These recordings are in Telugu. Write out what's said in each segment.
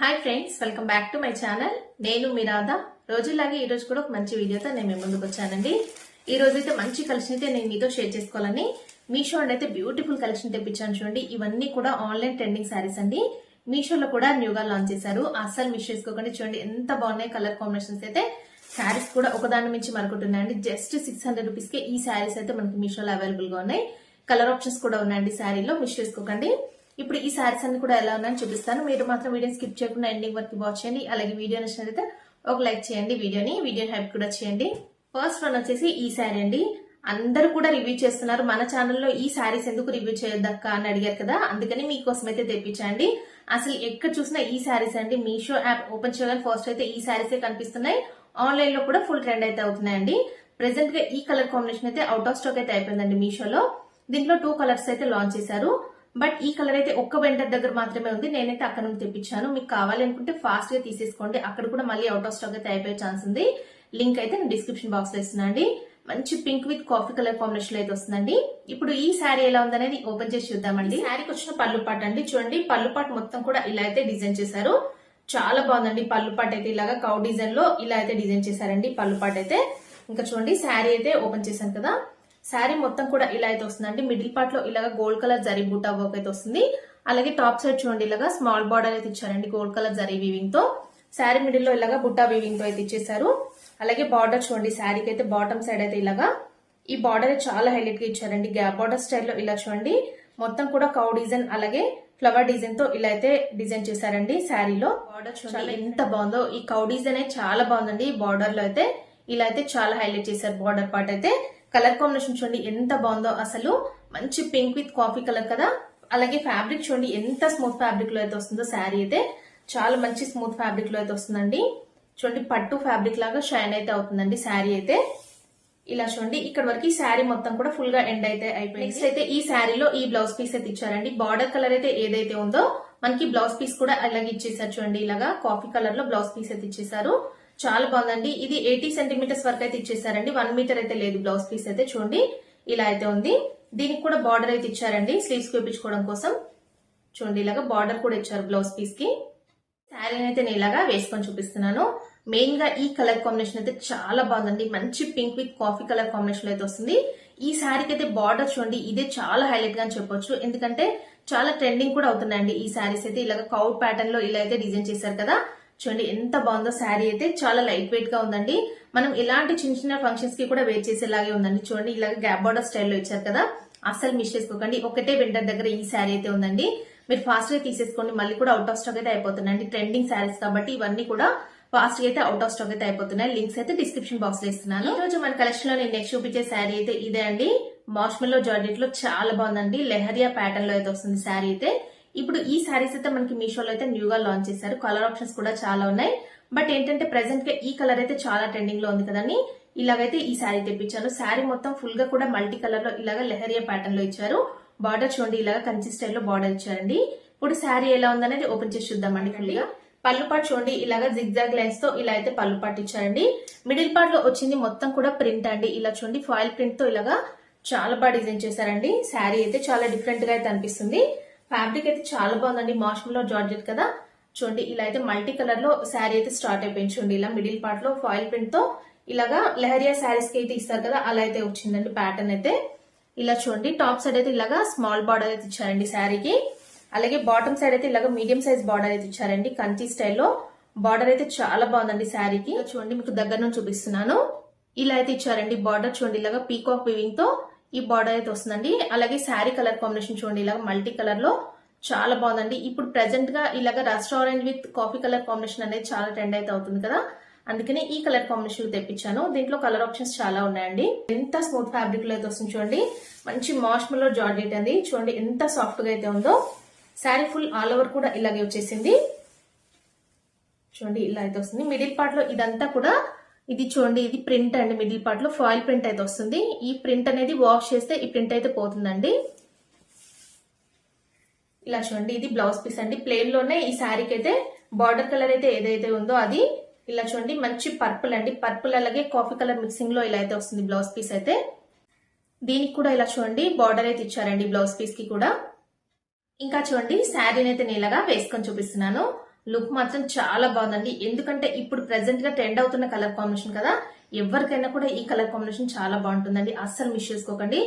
Hi friends, welcome back to my channel. నేను మీ రాధా. రోజులాగే ఈ రోజు కూడా ఒక మంచి వీడియోతో నేను మీ ముందుకు వచ్చానండి. ఈ రోజు అయితే మంచి కలెక్షన్ అయితే నేను మీతో షేర్ చేసుకోవాలని మీషో అయితే బ్యూటిఫుల్ కలెక్షన్ తెప్పించాను. చూడండి, ఇవన్నీ కూడా ఆన్లైన్ ట్రెండింగ్ శారీస్ అండి. మీషోలో కూడా న్యూగా లాంచ్ చేశారు. అస్సలు మిస్ చేసుకోకండి. చూడండి ఎంత బాగున్నాయి కలర్ కాంబినేషన్స్ అయితే. శారీస్ కూడా ఒకదాని మించి మరొకటి ఉన్నాయండి. జస్ట్ 600 రూపీస్ కి ఈ శారీస్ అయితే మనకి మీషోలో అవైలబుల్ గా ఉన్నాయి. కలర్ ఆప్షన్స్ కూడా ఉన్నాయండి శారీలో, మిస్ చేసుకోకండి. ఇప్పుడు ఈ శారీస్ అన్ని కూడా ఎలా ఉన్నాయని చూపిస్తాను. మీరు మాత్రం వీడియో స్కిప్ చేయకుండా ఎండింగ్ వరకు వాచ్ చేయండి. అలాగే వీడియో నచ్చినట్లయితే ఒక లైక్ చేయండి. వీడియో హైప్ కూడా చేయండి. ఫస్ట్ వన్ వచ్చేసి ఈ శారీ అండి. అందరూ కూడా రివ్యూ చేస్తున్నారు. మన ఛానల్లో ఈ శారీస్ ఎందుకు రివ్యూ చేయొద్దక్క అని అడిగారు కదా, అందుకని మీకోసం అయితే తెప్పించండి. అసలు ఎక్కడ చూసినా ఈ శారీస్ అండి. మీషో యాప్ ఓపెన్ చేయగానే ఫస్ట్ అయితే ఈ శారీసే కనిపిస్తున్నాయి. ఆన్లైన్ లో కూడా ఫుల్ ట్రెండ్ అయితే అవుతున్నాయండి. ప్రెసెంట్ గా ఈ కలర్ కాంబినేషన్ అయితే అవుట్ ఆఫ్ స్టాక్ అయితే అయిపోయిందండి మీషోలో. దీంట్లో 2 కలర్స్ అయితే లాంచ్ చేశారు. బట్ ఈ కలర్ అయితే ఒక్క వెండర్ దగ్గర మాత్రమే ఉంది. నేనైతే అక్కడ నుంచి తెప్పించాను. మీకు కావాలి అనుకుంటే ఫాస్ట్ గా తీసేసుకోండి. అక్కడ కూడా మళ్ళీ అవుట్ ఆఫ్ స్టాక్ అయితే అయిపోయే ఛాన్స్ ఉంది. లింక్ అయితే నేను డిస్క్రిప్షన్ బాక్స్ లో ఇస్తున్నా అండి. మంచి pink with coffee colour combination అయితే వస్తుందండి. ఇప్పుడు ఈ శారీ ఎలా ఉందనేది ఓపెన్ చేసి చూద్దామండి. శారీకి వచ్చిన పళ్ళు పాట అండి. చూడండి, పళ్ళు పాట మొత్తం కూడా ఇలా అయితే డిజైన్ చేశారు. చాలా బాగుందండి. పళ్ళు పాట అయితే ఇలాగా కౌ డిజైన్ లో ఇలా అయితే డిజైన్ చేశారండి పళ్ళు పాట అయితే. ఇంకా చూడండి, శారీ అయితే ఓపెన్ చేశాను కదా. శారీ మొత్తం కూడా ఇలా అయితే వస్తుందండి. మిడిల్ పార్ట్ లో ఇలాగా గోల్డ్ కలర్ జరీ బూటా వర్క్ అయితే వస్తుంది. అలాగే టాప్ సైడ్ చూడండి, ఇలాగా స్మాల్ బార్డర్ అయితే ఇచ్చారండి గోల్డ్ కలర్ జరీ వీవింగ్ తో. శారీ మిడిల్ లో ఇలాగా బుట్టా వీవింగ్ తో అయితే ఇచ్చేసారు. అలాగే బార్డర్ చూడండి, శారీకి అయితే బాటమ్ సైడ్ అయితే ఇలాగా ఈ బార్డర్ చాలా హైలైట్ గా ఇచ్చారండి. గ్యాప్ బార్డర్ స్టైల్లో ఇలా చూడండి, మొత్తం కూడా కౌ డిజైన్ అలాగే ఫ్లవర్ డిజైన్ తో ఇలా అయితే డిజైన్ చేశారండి. శారీలో బార్డర్ చూడండి ఎంత బాగుందో. ఈ కౌ డిజైన్ అయితే చాలా బాగుందండి. బార్డర్ లో అయితే ఇలా అయితే చాలా హైలైట్ చేశారు బార్డర్ పార్ట్ అయితే. కలర్ కాంబినేషన్ చూడండి ఎంత బాగుందో. అసలు మంచి పింక్ విత్ కాఫీ కలర్ కదా. అలాగే ఫ్యాబ్రిక్ చూడండి ఎంత స్మూత్ ఫ్యాబ్రిక్ లో అయితే వస్తుందో. శారీ అయితే చాలా మంచి స్మూత్ ఫ్యాబ్రిక్ లో అయితే వస్తుందండి. చూడండి, పట్టు ఫ్యాబ్రిక్ లాగా షైన్ అయితే అవుతుందండి శారీ అయితే. ఇలా చూడండి, ఇక్కడ వరకు ఈ శారీ మొత్తం కూడా ఫుల్ గా ఎండ్ అయితే అయిపోయింది. నెక్స్ట్ అయితే ఈ శారీలో ఈ బ్లౌజ్ పీస్ అయితే ఇచ్చారండి. బార్డర్ కలర్ అయితే ఏదైతే ఉందో మనకి బ్లౌజ్ పీస్ కూడా అలాగే ఇచ్చేసారు. చూడండి, ఇలాగా కాఫీ కలర్ లో బ్లౌజ్ పీస్ అయితే ఇచ్చేసారు. చాలా బాగుందండి. ఇది 80 సెంటీమీటర్స్ వరకు అయితే ఇచ్చేసారండి. 1 మీటర్ అయితే లేదు బ్లౌజ్ పీస్ అయితే. చూడండి, ఇలా అయితే ఉంది. దీనికి కూడా బార్డర్ అయితే ఇచ్చారండి స్లీవ్స్ వేయించుకోవడం కోసం. చూడండి, ఇలాగా బార్డర్ కూడా ఇచ్చారు బ్లౌజ్ పీస్ కి. శారీని అయితే నేను ఇలాగా వేసుకొని చూపిస్తున్నాను. మెయిన్ గా ఈ కలర్ కాంబినేషన్ అయితే చాలా బాగుందండి. మంచి pink with coffee colour combination అయితే వస్తుంది. ఈ శారీకి అయితే బార్డర్ చూడండి, ఇదే చాలా హైలైట్ గా చెప్పొచ్చు. ఎందుకంటే చాలా ట్రెండింగ్ కూడా అవుతున్నాయండి ఈ శారీస్ అయితే. ఇలాగ కౌట్ ప్యాటర్న్ లో ఇలా అయితే డిజైన్ చేశారు కదా. చూడండి ఎంత బాగుందో. శారీ అయితే చాలా లైట్ వెయిట్ గా ఉందండి. మనం ఇలాంటి చిన్న చిన్న ఫంక్షన్స్ కి కూడా వేర్ చేసేలాగే ఉందండి. చూడండి, ఇలాగ గ్యాప్ బార్డర్ స్టైల్లో ఇచ్చారు కదా. అస్సలు మిస్ చేసుకోకండి. ఒకటే వెండర్ దగ్గర ఈ శారీ అయితే ఉందండి. మీరు ఫాస్ట్ గా తీసేసుకోండి. మళ్ళీ కూడా అవుట్ ఆఫ్ స్టాక్ అయితే అయిపోతున్నాయండి. ట్రెండింగ్ శారీస్ కాబట్టి ఇవన్నీ కూడా ఫాస్ట్ గా అయితే అవుట్ ఆఫ్ స్టాక్ అయితే అయిపోతున్నాయి. లింక్స్ అయితే డిస్క్రిప్షన్ బాక్స్ లో ఇస్తున్నాను. ఈ రోజు మన కలెక్షన్ లో నేను నెక్స్ట్ చూపించే శారీ అయితే ఇదే అండి. మార్ష్మెల్లో జార్జెట్ లో చాలా బాగుందండి. లెహరియా ప్యాటర్న్ లో అయితే వస్తుంది శారీ అయితే. ఇప్పుడు ఈ శారీస్ అయితే మనకి మీషోలో అయితే న్యూగా లాంచ్ చేశారు. కలర్ ఆప్షన్స్ కూడా చాలా ఉన్నాయి. బట్ ఏంటంటే ప్రెసెంట్ గా ఈ కలర్ అయితే చాలా ట్రెండింగ్ లో ఉంది కదండి. ఇలాగైతే ఈ శారీ తెప్పించాను. శారీ మొత్తం ఫుల్ గా కూడా మల్టీ కలర్ లో ఇలాగ లెహరియా ప్యాటర్న్ లో ఇచ్చారు. బార్డర్ చూడండి, ఇలాగ కంచి స్టైల్లో బార్డర్ ఇచ్చారండి. ఇప్పుడు శారీ ఎలా ఉందనేది ఓపెన్ చేసి చూద్దామండి. ఫుల్ గా పళ్ళు పాటు చూడండి, ఇలాగ జిగ్జాగ్ లైన్స్ తో ఇలా అయితే పళ్ళు పాటు ఇచ్చారండి. మిడిల్ పార్ట్ లో వచ్చింది మొత్తం కూడా ప్రింట్ అండి. ఇలా చూడండి, ఫాయిల్ ప్రింట్ తో ఇలాగా చాలా బాగా డిజైన్ చేశారండి. శారీ అయితే చాలా డిఫరెంట్ గా అయితే అనిపిస్తుంది. ఫ్యాబ్రిక్ అయితే చాలా బాగుందండి. మార్ష్మెల్లో జార్జెట్ కదా. చూడండి, ఇలా అయితే మల్టీ కలర్ లో శారీ అయితే స్టార్ట్ అయిపోయింది. చూడండి, ఇలా మిడిల్ పార్ట్ లో ఫాయిల్ ప్రింట్ తో ఇలాగా లెహరియా శారీస్ కి అయితే ఇస్తారు కదా, అలా అయితే వచ్చిందండి ప్యాటర్న్ అయితే. ఇలా చూడండి, టాప్ సైడ్ అయితే ఇలాగా స్మాల్ బార్డర్ అయితే ఇచ్చారండి శారీకి. అలాగే బాటమ్ సైడ్ అయితే ఇలాగా మీడియం సైజ్ బార్డర్ అయితే ఇచ్చారండి. కంచి స్టైల్లో బార్డర్ అయితే చాలా బాగుందండి శారీకి. చూడండి, మీకు దగ్గర నుంచి చూపిస్తున్నాను. ఇలా అయితే ఇచ్చారండి బార్డర్. చూడండి, ఇలాగా పీకాక్ వీవింగ్ తో ఈ బార్డర్ అయితే వస్తుందండి. అలాగే శారీ కలర్ కాంబినేషన్ చూడండి, ఇలాగ మల్టీ కలర్ లో చాలా బాగుందండి. ఇప్పుడు ప్రెసెంట్ గా ఇలాగ restaurant with coffee colour combination అనేది చాలా ట్రెండ్ అయితే అవుతుంది కదా, అందుకని ఈ కలర్ కాంబినేషన్ తెప్పించాను. దీంట్లో కలర్ ఆప్షన్స్ చాలా ఉన్నాయండి. ఎంత స్మూత్ ఫ్యాబ్రిక్ లో అయితే వస్తుంది చూడండి. మంచి మార్ష్మెల్లో జార్జెట్ అండి. చూడండి ఎంత సాఫ్ట్ గా అయితే ఉందో. శారీ ఫుల్ ఆల్ ఓవర్ కూడా ఇలాగే వచ్చేసింది. చూడండి, ఇలా అయితే వస్తుంది. మిడిల్ పార్ట్ లో ఇదంతా కూడా ఇది చూడండి, ఇది ప్రింట్ అండి. మిడిల్ పార్ట్ లో ఫాయిల్ ప్రింట్ అయితే వస్తుంది. ఈ ప్రింట్ అనేది వాష్ చేస్తే ఈ ప్రింట్ అయితే పోతుందండి. ఇలా చూడండి, ఇది బ్లౌజ్ పీస్ అండి. ప్లెయిన్ లోనే ఈ శారీకి అయితే బార్డర్ కలర్ అయితే ఏదైతే ఉందో అది ఇలా చూడండి, మంచి పర్పుల్ అండి. పర్పుల్ అలాగే కాఫీ కలర్ మిక్సింగ్ లో ఇలా అయితే వస్తుంది బ్లౌజ్ పీస్ అయితే. దీనికి కూడా ఇలా చూడండి బార్డర్ అయితే ఇచ్చారండి బ్లౌజ్ పీస్ కి కూడా. ఇంకా చూడండి, శారీని అయితే నేను ఇలాగా వేసుకొని చూపిస్తున్నాను. లుక్ మాత్రం చాలా బాగుందండి. ఎందుకంటే ఇప్పుడు ప్రెసెంట్ గా ట్రెండ్ అవుతున్న కలర్ కాంబినేషన్ కదా, ఎవరికైనా కూడా ఈ కలర్ కాంబినేషన్ చాలా బాగుంటుందండి. అస్సలు మిస్ చేసుకోకండి.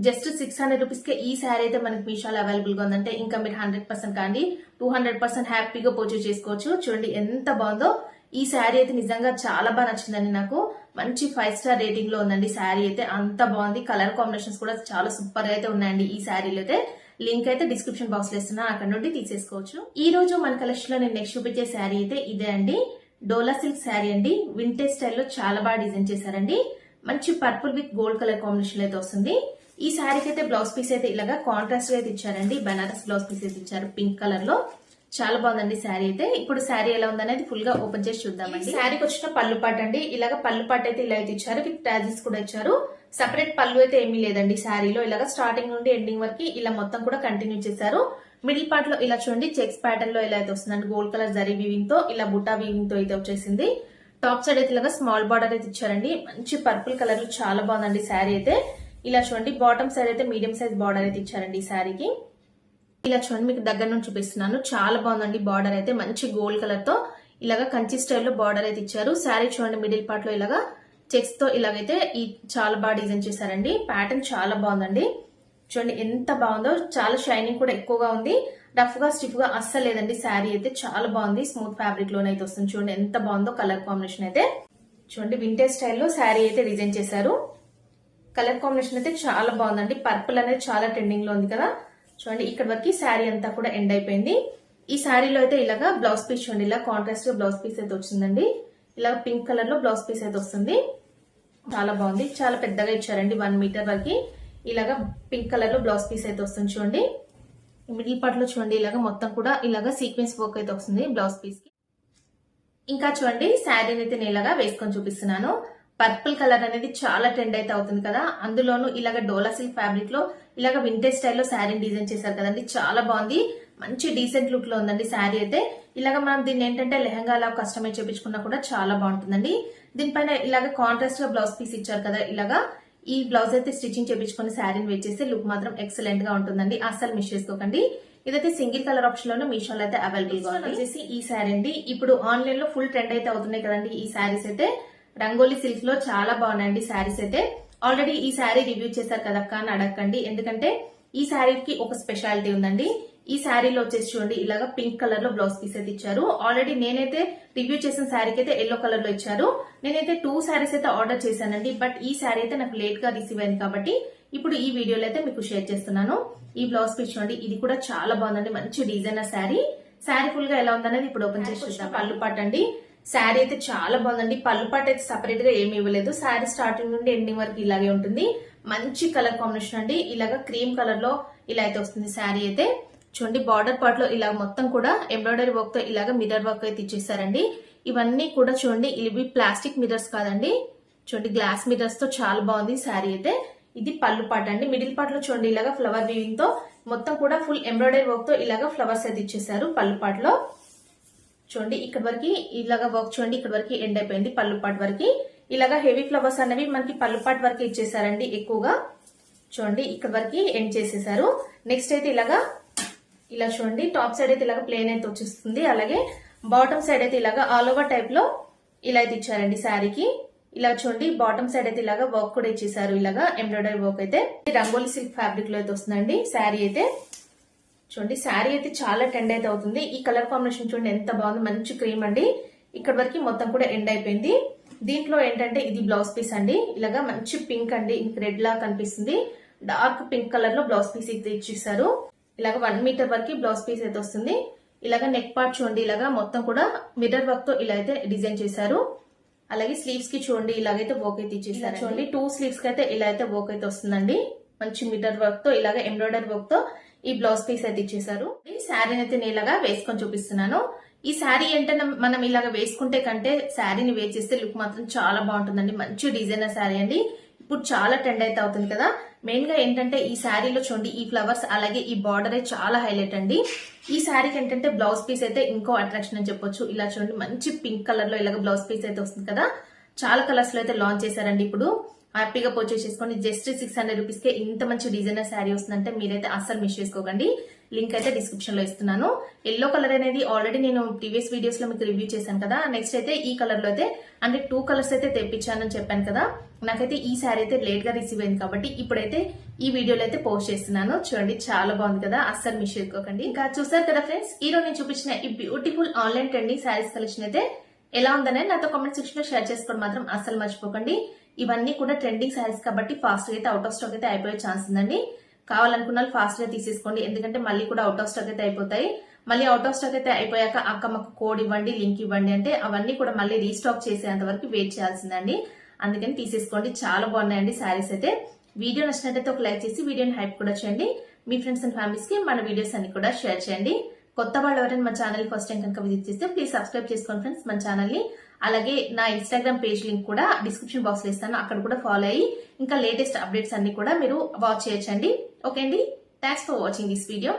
జస్ట్ 600 రూపీస్ కే ఈ శారీ అయితే మనకి మీషోలో అవైలబుల్ గా ఉందంటే ఇంకా మీరు 100% కానీ 200% హ్యాపీగా పర్చేజ్ చేసుకోవచ్చు. చూడండి ఎంత బాగుందో. ఈ శారీ అయితే నిజంగా చాలా బాగా నచ్చిందండి నాకు. మంచి 5 స్టార్ రేటింగ్ లో ఉందండి శారీ అయితే. అంత బాగుంది. కలర్ కాంబినేషన్స్ కూడా చాలా సూపర్ గా అయితే ఉన్నాయండి ఈ శారీలో అయితే. లింక్ అయితే డిస్క్రిప్షన్ బాక్స్ లో ఇస్తున్నా, అక్కడ నుండి తీసేసుకోవచ్చు. ఈ రోజు మన కలెక్షన్ లో నేను నెక్స్ట్ చూపించే శారీ అయితే ఇదే అండి. డోలా సిల్క్ శారీ అండి. వింటేజ్ స్టైల్లో చాలా బాగా డిజైన్ చేశారండి. మంచి purple with gold colour combination అయితే వస్తుంది. ఈ శారీకి అయితే బ్లౌజ్ పీస్ అయితే ఇలాగా కాంట్రాస్ట్ గా అయితే ఇచ్చారండి. బనారస్ బ్లౌజ్ పీస్ అయితే ఇచ్చారు పింక్ కలర్ లో. చాలా బాగుందండి శారీ అయితే. ఇప్పుడు శారీ ఎలా ఉందనేది ఫుల్ గా ఓపెన్ చేసి చూద్దామండి. శారీకి వచ్చిన పళ్ళు పాట అండి. ఇలాగ పళ్ళు పాట అయితే ఇలా అయితే ఇచ్చారు. విత్ టాజిల్స్ కూడా ఇచ్చారు. సెపరేట్ పళ్ళు అయితే ఏమీ లేదండి శారీలో. ఇలాగ స్టార్టింగ్ నుండి ఎండింగ్ వరకు ఇలా మొత్తం కూడా కంటిన్యూ చేశారు. మిడిల్ పార్ట్ లో ఇలా చూడండి చెక్స్ ప్యాటర్న్ లో ఇలా అయితే వస్తుందండి. గోల్డ్ కలర్ జరీ వీవింగ్ తో ఇలా బుట్టా వీవింగ్ తో అయితే వచ్చేసింది. టాప్ సైడ్ అయితే ఇలాగా స్మాల్ బార్డర్ అయితే ఇచ్చారండి. మంచి పర్పుల్ కలర్ లో చాలా బాగుందండి శారీ అయితే. ఇలా చూడండి బాటమ్ సైడ్ అయితే మీడియం సైజ్ బార్డర్ అయితే ఇచ్చారండి ఈ శారీకి. ఇలా చూడండి మీకు దగ్గర నుంచి చూపిస్తున్నాను. చాలా బాగుందండి బార్డర్ అయితే. మంచి గోల్డ్ కలర్ తో ఇలాగా కంచి స్టైల్లో బార్డర్ అయితే ఇచ్చారు. శారీ చూడండి మిడిల్ పార్ట్ లో ఇలాగా చెక్స్ తో ఇలాగైతే ఈ చాలా బాగా డిజైన్ చేశారండి. ప్యాటర్న్ చాలా బాగుందండి. చూడండి ఎంత బాగుందో. చాలా షైనింగ్ కూడా ఎక్కువగా ఉంది. రఫ్ గా స్టిఫ్ గా అస్సలు లేదండి శారీ అయితే. చాలా బాగుంది. స్మూత్ ఫ్యాబ్రిక్ లోనే అయితే వస్తుంది. చూడండి ఎంత బాగుందో కలర్ కాంబినేషన్ అయితే. చూడండి వింటేజ్ స్టైల్లో శారీ అయితే డిజైన్ చేశారు. కలర్ కాంబినేషన్ అయితే చాలా బాగుందండి. పర్పుల్ అనేది చాలా ట్రెండింగ్ లో ఉంది కదా. చూడండి ఇక్కడ వరకు శారీ అంతా కూడా ఎండ్ అయిపోయింది. ఈ శారీలో అయితే ఇలాగా బ్లౌజ్ పీస్ చూడండి ఇలా కాంట్రాస్ట్ గా బ్లౌజ్ పీస్ అయితే వచ్చిందండి. ఇలా పింక్ కలర్ లో బ్లౌజ్ పీస్ అయితే వస్తుంది. చాలా బాగుంది. చాలా పెద్దగా ఇచ్చారండి. 1 మీటర్ వరకు ఇలాగా పింక్ కలర్ లో బ్లౌజ్ పీస్ అయితే వస్తుంది చూడండి. మిడిల్ పార్ట్ లో చూడండి ఇలాగా మొత్తం కూడా ఇలాగా సీక్వెన్స్ వర్క్ అయితే వస్తుంది బ్లౌజ్ పీస్ కి. ఇంకా చూడండి శారీని అయితే నేను ఇలాగా వేసుకొని చూపిస్తున్నాను. పర్పుల్ కలర్ అనేది చాలా ట్రెండ్ అయితే అవుతుంది కదా. అందులోనూ ఇలాగ డోలా సిల్క్ ఫ్యాబ్రిక్ లో ఇలాగ వింటేజ్ స్టైల్లో శారీని డిజైన్ చేశారు కదండి. చాలా బాగుంది. మంచి డీసెంట్ లుక్ లో ఉందండి శారీ అయితే. ఇలాగ మనం దీన్ని ఏంటంటే లెహంగా లా కస్టమైజ్ చేపించుకున్నా కూడా చాలా బాగుంటుందండి. దీనిపైన ఇలాగ కాంట్రాస్ట్ గా బ్లౌజ్ పీస్ ఇచ్చారు కదా. ఇలాగా ఈ బ్లౌజ్ అయితే స్టిచ్చింగ్ చేపించుకుని శారీని వేచేస్తే లుక్ మాత్రం ఎక్సలెంట్ గా ఉంటుందండి. అస్సలు మిస్ చేసుకోకండి. ఇదైతే సింగిల్ కలర్ ఆప్షన్ లోనే మీషోలో అయితే అవైలబుల్ గా వచ్చేసి ఈ శారీ అండి. ఇప్పుడు ఆన్లైన్ లో ఫుల్ ట్రెండ్ అయితే అవుతున్నాయి కదండి ఈ శారీస్ అయితే. రంగోలీ సిల్క్ లో చాలా బాగున్నాయండి శారీస్ అయితే. ఆల్రెడీ ఈ శారీ రివ్యూ చేశారు కదక్క అని అడగండి. ఎందుకంటే ఈ శారీకి ఒక స్పెషాలిటీ ఉందండి. ఈ శారీలో వచ్చేసి చూడండి ఇలాగా పింక్ కలర్ లో బ్లౌజ్ పీస్ అయితే ఇచ్చారు. ఆల్రెడీ నేనైతే రివ్యూ చేసిన శారీకి అయితే ఎల్లో కలర్ లో ఇచ్చారు. నేనైతే 2 శారీస్ అయితే ఆర్డర్ చేశానండి. బట్ ఈ శారీ అయితే నాకు లేట్ గా రిసీవ్ అయింది కాబట్టి ఇప్పుడు ఈ వీడియోలో అయితే మీకు షేర్ చేస్తున్నాను. ఈ బ్లౌజ్ పీస్ చూడండి ఇది కూడా చాలా బాగుందండి. మంచి డిజైనర్ శారీ. శారీ ఫుల్ గా ఎలా ఉందనేది ఇప్పుడు ఓపెన్ చేసి చూద్దాం. పళ్ళు పాట అండి. శారీ అయితే చాలా బాగుందండి. పళ్ళు పాట అయితే సపరేట్ గా ఏమి ఇవ్వలేదు. శారీ స్టార్టింగ్ నుండి ఎండింగ్ వరకు ఇలాగే ఉంటుంది. మంచి కలర్ కాంబినేషన్ అండి. ఇలాగా క్రీమ్ కలర్ లో ఇలా అయితే వస్తుంది శారీ అయితే. చూడండి బార్డర్ పార్ట్ లో ఇలా మొత్తం కూడా ఎంబ్రాయిడరీ వర్క్ తో ఇలాగా మిర్రర్ వర్క్ అయితే ఇచ్చేసారండి. ఇవన్నీ కూడా చూడండి ఇవి ప్లాస్టిక్ మిర్రర్స్ కాదండి. చూడండి గ్లాస్ మిర్రర్స్ తో చాలా బాగుంది శారీ అయితే. ఇది పళ్ళు పాట అండి. మిడిల్ పార్ట్ లో చూడండి ఇలాగా ఫ్లవర్ వీవింగ్ తో మొత్తం కూడా ఫుల్ ఎంబ్రాయిడరీ వర్క్ తో ఇలాగా ఫ్లవర్స్ అయితే ఇచ్చేసారు పళ్ళు పాట లో. చూడండి ఇక్కడ వరకు ఇలాగా వర్క్ చూడండి ఇక్కడ వరకు ఎండ్ అయిపోయింది. పళ్ళు పాట్ వరకు ఇలాగా హెవీ ఫ్లవర్స్ అనేవి మనకి పళ్ళు పాట్ వరకు ఇచ్చేసారండి ఎక్కువగా. చూడండి ఇక్కడ వరకు ఎండ్ చేసేసారు. నెక్స్ట్ అయితే ఇలాగా ఇలా చూడండి టాప్ సైడ్ అయితే ఇలాగా ప్లేన్ అయితే వచ్చేస్తుంది. అలాగే బాటమ్ సైడ్ అయితే ఇలాగా ఆల్ ఓవర్ టైప్ లో ఇలా అయితే ఇచ్చారండి శారీకి. ఇలా చూడండి బాటమ్ సైడ్ అయితే ఇలాగా వర్క్ కూడా ఇచ్చేసారు. ఇలాగా ఎంబ్రాయిడరీ వర్క్ అయితే రంగోలీ సిల్క్ ఫ్యాబ్రిక్ లో అయితే వస్తుందండి శారీ అయితే. చూడండి శారీ అయితే చాలా ట్రెండ్ అయితే అవుతుంది. ఈ కలర్ కాంబినేషన్ చూడండి ఎంత బాగుంది. మంచి క్రీమ్ అండి. ఇక్కడ వరకు మొత్తం కూడా ఎండ్ అయిపోయింది. దీంట్లో ఏంటంటే ఇది బ్లౌజ్ పీస్ అండి. ఇలాగా మంచి పింక్ అండి. ఇంక రెడ్ లా కనిపిస్తుంది. డార్క్ పింక్ కలర్ లో బ్లౌజ్ పీస్ అయితే ఇచ్చేసారు. ఇలాగా 1 మీటర్ వరకు బ్లౌజ్ పీస్ అయితే వస్తుంది. ఇలాగా నెక్ పార్ట్ చూడండి ఇలాగా మొత్తం కూడా మిర్రర్ వర్క్ తో ఇలా అయితే డిజైన్ చేశారు. అలాగే స్లీవ్స్ కి చూడండి ఇలాగైతే వర్క్ అయితే ఇచ్చేసారు. చూడండి 2 స్లీవ్స్ కి అయితే ఇలా అయితే వర్క్ అయితే వస్తుందండి. మంచి మిర్రర్ వర్క్ తో ఇలాగా ఎంబ్రాయిడరీ వర్క్ తో ఈ బ్లౌజ్ పీస్ అయితే ఇచ్చేసారు. ఈ శారీని అయితే నేను ఇలాగా వేసుకొని చూపిస్తున్నాను. ఈ శారీ ఏంటంటే మనం ఇలాగా వేసుకుంటే కంటే శారీని వేర్ చేస్తే లుక్ మాత్రం చాలా బాగుంటుందండి. మంచి డిజైనర్ శారీ అండి. ఇప్పుడు చాలా ట్రెండ్ అయితే అవుతుంది కదా. మెయిన్ గా ఏంటంటే ఈ శారీలో చూడండి ఈ ఫ్లవర్స్ అలాగే ఈ బార్డర్ చాలా హైలైట్ అండి. ఈ శారీకి ఏంటంటే బ్లౌజ్ పీస్ అయితే ఇంకో అట్రాక్షన్ అని చెప్పొచ్చు. ఇలా చూడండి మంచి పింక్ కలర్ లో ఇలాగ బ్లౌజ్ పీస్ అయితే వస్తుంది కదా. చాలా కలర్స్ లో అయితే లాంచ్ చేశారండి. ఇప్పుడు హ్యాపీగా పర్చేస్ చేసుకోండి. జస్ట్ 600 రూపీస్ కే ఇంత మంచి డిజైనర్ శారీ వస్తుందంటే మీరైతే అస్సలు మిస్ చేసుకోకండి. లింక్ అయితే డిస్క్రిప్షన్ లో ఇస్తున్నాను. ఎల్లో కలర్ అనేది ఆల్రెడీ నేను ప్రీవియస్ వీడియోస్ లో మీకు రివ్యూ చేశాను కదా. నెక్స్ట్ అయితే ఈ కలర్ లో అయితే అంటే 2 కలర్స్ అయితే తెప్పించానని చెప్పాను కదా. నాకైతే ఈ శారీ అయితే లేట్ గా రిసీవ్ అయింది కాబట్టి ఇప్పుడైతే ఈ వీడియోలో అయితే పోస్ట్ చేస్తున్నాను. చూడండి చాలా బాగుంది కదా, అస్సలు మిస్ చేసుకోకండి. ఇంకా చూసారు కదా ఫ్రెండ్స్, ఈ రోజు నేను చూపించిన ఈ beautiful online trending saris collection అయితే ఎలా ఉందనే నాతో కామెంట్ సెక్షన్ లో షేర్ చేసుకోవడం మాత్రం అస్సలు మర్చిపోకండి. ఇవన్నీ కూడా ట్రెండింగ్ శారీస్ కాబట్టి ఫాస్ట్ గా అయితే అవుట్ ఆఫ్ స్టాక్ అయితే అయిపోయే ఛాన్స్ ఉందండి. కావాలనుకున్న వాళ్ళు ఫాస్ట్ గా తీసేసుకోండి, ఎందుకంటే మళ్ళీ కూడా అవుట్ ఆఫ్ స్టాక్ అయితే అయిపోతాయి. మళ్ళీ అవుట్ ఆఫ్ స్టాక్ అయితే అయిపోయాక అక్క మాకు కోడ్ ఇవ్వండి, లింక్ ఇవ్వండి అంటే అవన్నీ కూడా మళ్ళీ రీస్టాక్ చేసేంత వరకు వెయిట్ చేయాల్సిందండి. అందుకని తీసేసుకోండి, చాలా బాగున్నాయండి శారీస్ అయితే. వీడియో నచ్చినట్లయితే ఒక లైక్ చేసి వీడియోని హైప్ కూడా చేయండి. మీ ఫ్రెండ్స్ అండ్ ఫ్యామిలీస్ కి మన వీడియోస్ అన్ని కూడా షేర్ చేయండి. కొత్త వాళ్ళు ఎవరైనా మన ఛానల్ ఫస్ట్ టైం కనుక విజిట్ చేస్తే ప్లీజ్ సబ్స్క్రైబ్ చేసుకోండి ఫ్రెండ్స్ మన ఛానల్ ని. అలాగే నా ఇన్స్టాగ్రామ్ పేజ్ లింక్ కూడా డిస్క్రిప్షన్ బాక్స్ లో ఇస్తాను, అక్కడ కూడా ఫాలో అయ్యి ఇంకా లేటెస్ట్ అప్డేట్స్ అన్ని కూడా మీరు వాచ్ చేయొచ్చండి. ఓకే అండి, thanks for watching this video.